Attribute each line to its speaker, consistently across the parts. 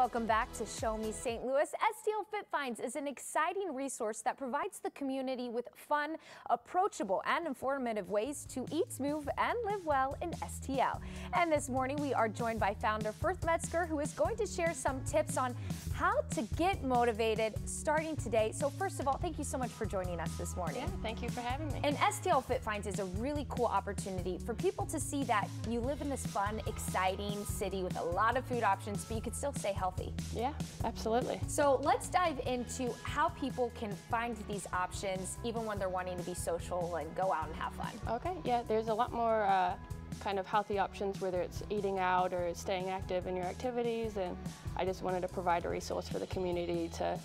Speaker 1: welcome back to Show Me St. Louis. STL Fit Finds is an exciting resource that provides the community with fun, approachable, and informative ways to eat, move, and live well in STL. And this morning we are joined by founder Firth Metzger, who is going to share some tips on how to get motivated starting today. So first of all, thank you so much for joining us this morning.
Speaker 2: Yeah, thank you for having me.
Speaker 1: And STL Fit Finds is a really cool opportunity for people to see that you live in this fun, exciting city with a lot of food options, but you can still stay healthy.
Speaker 2: Yeah, absolutely.
Speaker 1: So let's dive into how people can find these options even when they're wanting to be social and go out and have fun.
Speaker 2: Okay, yeah, there's a lot more kind of healthy options, whether it's eating out or staying active in your activities, and I just wanted to provide a resource for the community to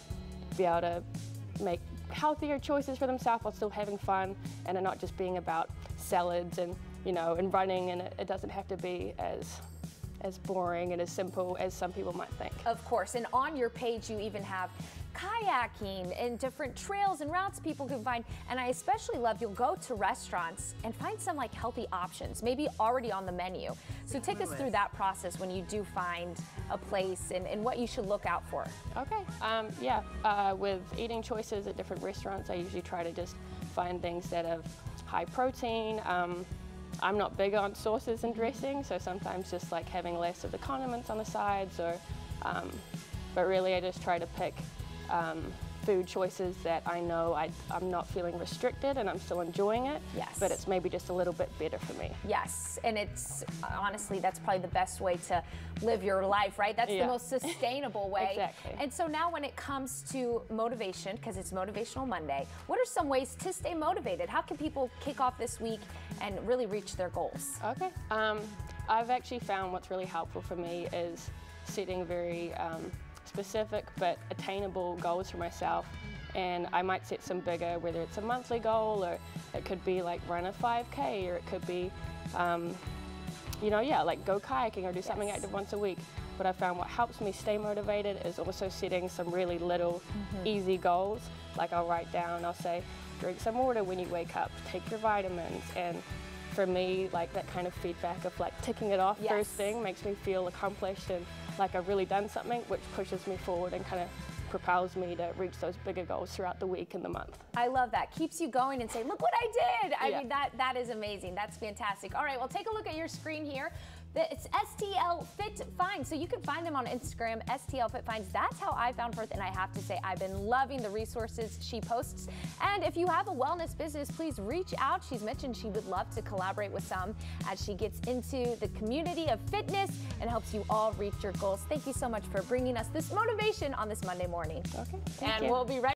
Speaker 2: be able to make healthier choices for themselves while still having fun, and it not just being about salads and, you know, and running, and it doesn't have to be as boring and as simple as some people might think.
Speaker 1: Of course, and on your page you even have kayaking and different trails and routes people can find, and I especially love you'll go to restaurants and find some like healthy options, maybe already on the menu. So take us through that process when you do find a place and what you should look out for.
Speaker 2: Okay, with eating choices at different restaurants, I usually try to just find things that have high protein. I'm not big on sauces and dressing, so sometimes just like having less of the condiments on the sides, or, but really I just try to pick food choices that I know I'm not feeling restricted and I'm still enjoying it,
Speaker 1: yes,
Speaker 2: but it's maybe just a little bit better for me.
Speaker 1: Yes, and it's honestly, that's probably the best way to live your life, right? That's the most sustainable way.
Speaker 2: Exactly.
Speaker 1: And so now when it comes to motivation, because it's Motivational Monday, what are some ways to stay motivated? How can people kick off this week and really reach their goals?
Speaker 2: Okay, I've actually found what's really helpful for me is setting very specific but attainable goals for myself, and I might set some bigger, whether it's a monthly goal or it could be like run a 5K, or it could be like go kayaking or do something active once a week. But I found what helps me stay motivated is also setting some really little easy goals. Like I'll write down, I'll say drink some water when you wake up, take your vitamins, and for me, like that kind of feedback of like ticking it off first thing makes me feel accomplished and like I've really done something, which pushes me forward and kind of propels me to reach those bigger goals throughout the week and the month.
Speaker 1: I love that. Keeps you going and say, look what I did. I mean, that is amazing. That's fantastic. All right, well, take a look at your screen here. It's STL Fit Finds, so you can find them on Instagram, STL Fit Finds. That's how I found Firth, and I have to say I've been loving the resources she posts. And if you have a wellness business, please reach out. She's mentioned she would love to collaborate with some as she gets into the community of fitness and helps you all reach your goals. Thank you so much for bringing us this motivation on this Monday morning.
Speaker 2: Okay,
Speaker 1: and we'll be right